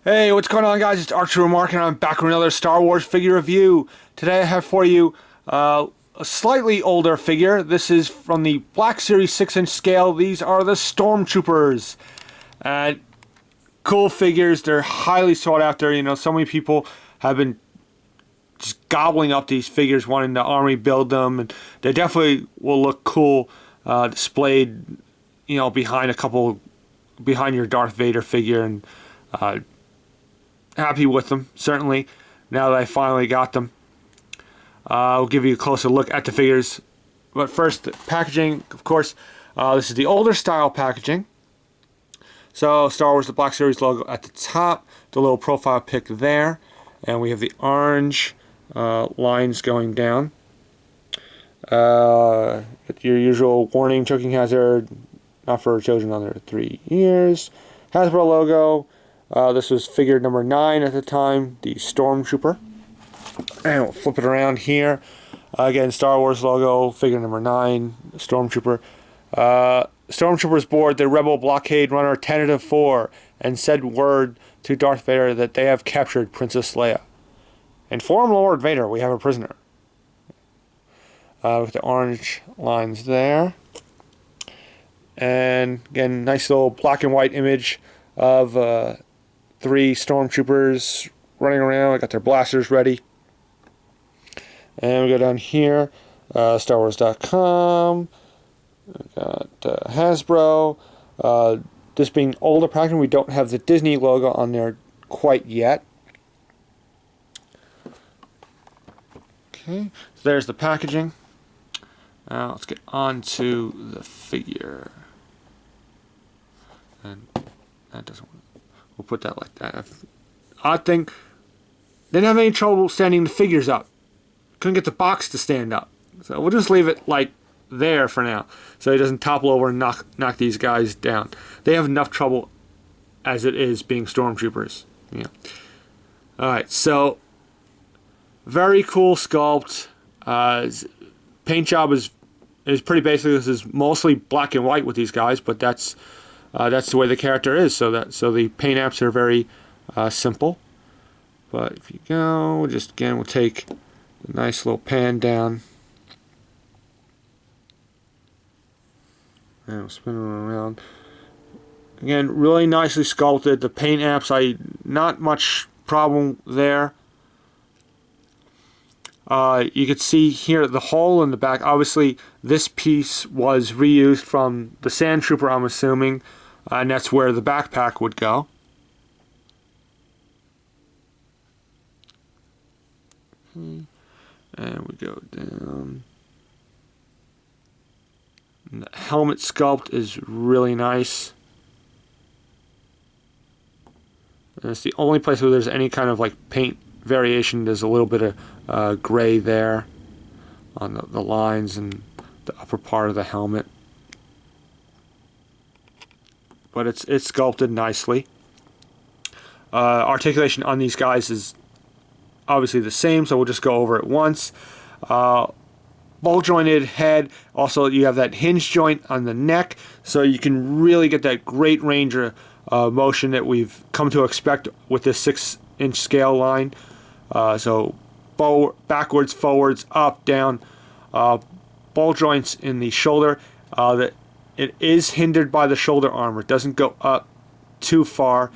Hey, what's going on, guys? It's Archer Remark, and I'm back with another Star Wars figure review. Today I have for you a slightly older figure. This is from the Black Series 6-inch scale. These are the Stormtroopers. Cool figures. They're highly sought after. You know, so many people have been just gobbling up these figures, wanting the army build them, and they definitely will look cool displayed, you know, behind your Darth Vader figure, and happy with them, certainly, now that I finally got them. I'll give you a closer look at the figures. But first, the packaging, of course. This is the older style packaging. So, Star Wars, the Black Series logo at the top, the little profile pic there, and we have the orange lines going down. With your usual warning, choking hazard, not for children under 3 years. Hasbro logo. This was figure number 9 at the time, the Stormtrooper. And we'll flip it around here. Again, Star Wars logo, figure number 9, Stormtrooper. Stormtroopers board the Rebel blockade runner Tentative 4 and said word to Darth Vader that they have captured Princess Leia. Inform Lord Vader we have a prisoner. With the orange lines there. And again, nice little black and white image of 3 Stormtroopers running around. I got their blasters ready. And we go down here, StarWars.com. We got Hasbro. This being older packaging, we don't have the Disney logo on there quite yet. Okay, so there's the packaging. Now let's get on to the figure. And that doesn't work. We'll put that like that. Odd thing, didn't have any trouble standing the figures up. Couldn't get the box to stand up. So we'll just leave it like there for now, so he doesn't topple over and knock these guys down. They have enough trouble as it is being Stormtroopers. Yeah. Alright, so very cool sculpt. Paint job is pretty basic. This is mostly black and white with these guys, but that's the way the character is. So the paint apps are very simple. But if you go, we'll take a nice little pan down, and we'll spin it around. Again, really nicely sculpted. The paint apps, not much problem there. You can see here the hole in the back. Obviously, this piece was reused from the Sand Trooper, I'm assuming, and that's where the backpack would go. And we go down. And the helmet sculpt is really nice. And it's the only place where there's any kind of like paint variation. There's a little bit of gray there on the lines and the upper part of the helmet, but it's sculpted nicely. Articulation on these guys is obviously the same, so we'll just go over it once. Ball jointed head. Also, you have that hinge joint on the neck, so you can really get that great range of motion that we've come to expect with this 6-inch scale line. So backwards, forwards, up, down. Ball joints in the shoulder. That it is hindered by the shoulder armor. It doesn't go up too far.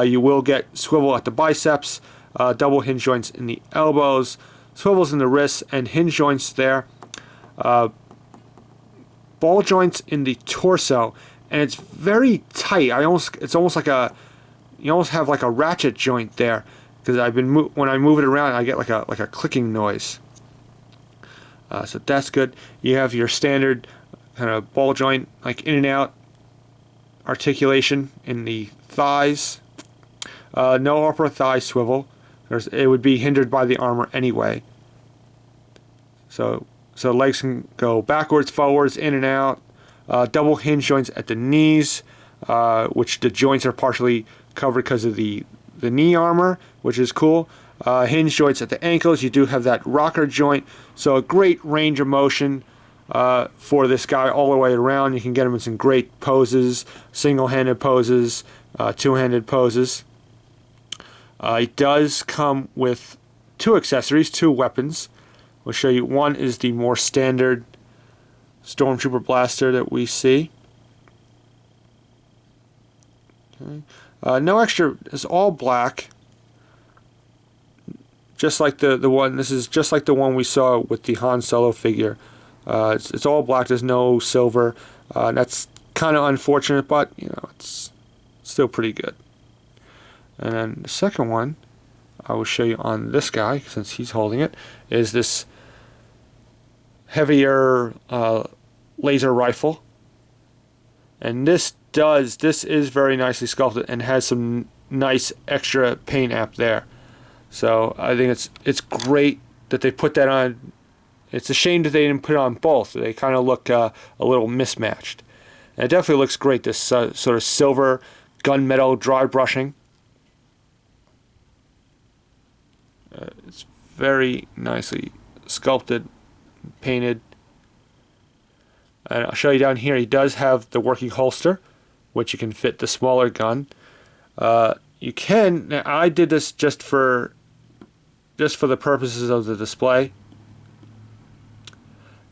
You will get swivel at the biceps, double hinge joints in the elbows, swivels in the wrists, and hinge joints there. Ball joints in the torso, and it's very tight. It's almost like you almost have like a ratchet joint there, because when I move it around, I get like a clicking noise. So that's good. You have your standard kind of ball joint, like in and out articulation in the thighs. No upper thigh swivel. It would be hindered by the armor anyway. So legs can go backwards, forwards, in and out. Double hinge joints at the knees, which the joints are partially covered because of the knee armor, which is cool. Hinge joints at the ankles. You do have that rocker joint, so a great range of motion for this guy all the way around. You can get him in some great poses, single-handed poses, two-handed poses. It does come with 2 accessories, 2 weapons. We'll show you. One is the more standard Stormtrooper blaster that we see. Okay. No extra. It's all black, just like the one. This is just like the one we saw with the Han Solo figure. It's all black. There's no silver. That's kind of unfortunate, but you know, it's still pretty good. And then the second one, I will show you on this guy, since he's holding it, is this heavier laser rifle. And this is very nicely sculpted and has some nice extra paint app there. So I think it's great that they put that on. It's a shame that they didn't put it on both. They kind of look a little mismatched. And it definitely looks great, this sort of silver gunmetal dry brushing. It's very nicely sculpted, painted. And I'll show you down here, he does have the working holster, which you can fit the smaller gun. You can, now I did this just for the purposes of the display.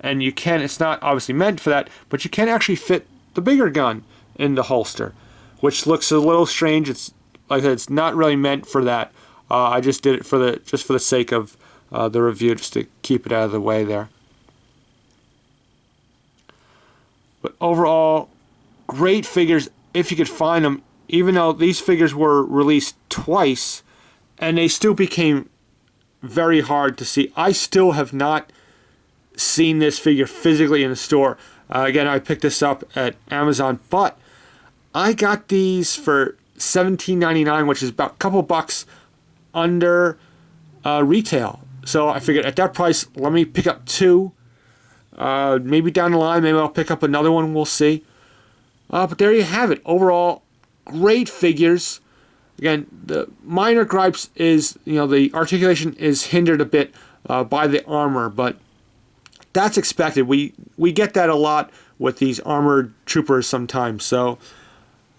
And you can, it's not obviously meant for that, but you can actually fit the bigger gun in the holster, which looks a little strange. It's like I said, it's not really meant for that. I just did it for the sake of the review, just to keep it out of the way there. But overall, great figures if you could find them. Even though these figures were released twice, and they still became very hard to see. I still have not seen this figure physically in the store. Again, I picked this up at Amazon, but I got these for $17.99, which is about a couple bucks under retail. So I figured at that price, let me pick up 2. Maybe down the line, maybe I'll pick up another one. We'll see. But there you have it. Overall, great figures. Again, the minor gripes is, you know, the articulation is hindered a bit by the armor, but that's expected. We get that a lot with these armored troopers sometimes. So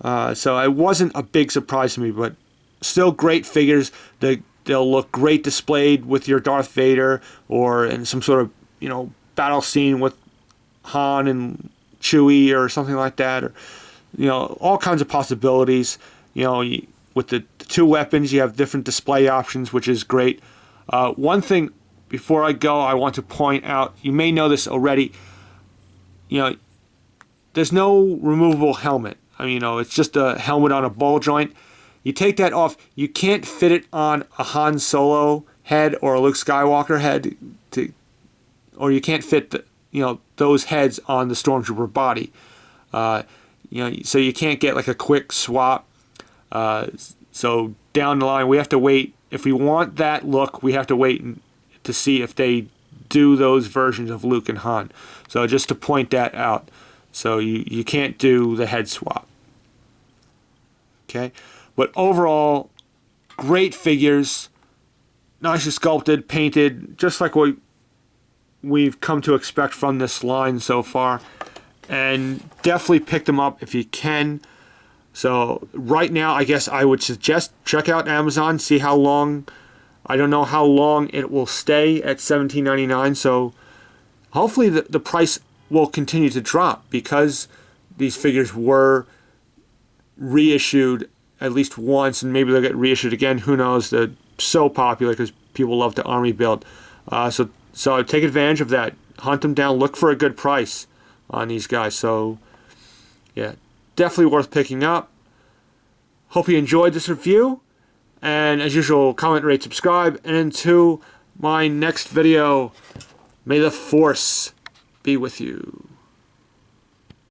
it wasn't a big surprise to me, but still great figures. They'll look great displayed with your Darth Vader, or in some sort of, you know, battle scene with Han and Chewie or something like that, or, you know, all kinds of possibilities. You know, with the 2 weapons, you have different display options, which is great. One thing before I go, I want to point out, you may know this already, you know, there's no removable helmet. I mean, you know, it's just a helmet on a ball joint. You take that off, you can't fit it on a Han Solo head or a Luke Skywalker head, or you can't fit the, you know, those heads on the Stormtrooper body. You know, so you can't get like a quick swap. So down the line, we have to wait. If we want that look, we have to wait to see if they do those versions of Luke and Han. So just to point that out. So you can't do the head swap. Okay? But overall, great figures, nicely sculpted, painted, just like what we've come to expect from this line so far. And definitely pick them up if you can. So right now, I guess I would suggest check out Amazon, see how long. I don't know how long it will stay at $17.99. So hopefully the price will continue to drop, because these figures were reissued at least once, and maybe they'll get reissued again. Who knows? They're so popular because people love the army build. So take advantage of that. Hunt them down. Look for a good price on these guys. So yeah, definitely worth picking up. Hope you enjoyed this review. And as usual, comment, rate, subscribe. And until my next video, may the Force be with you.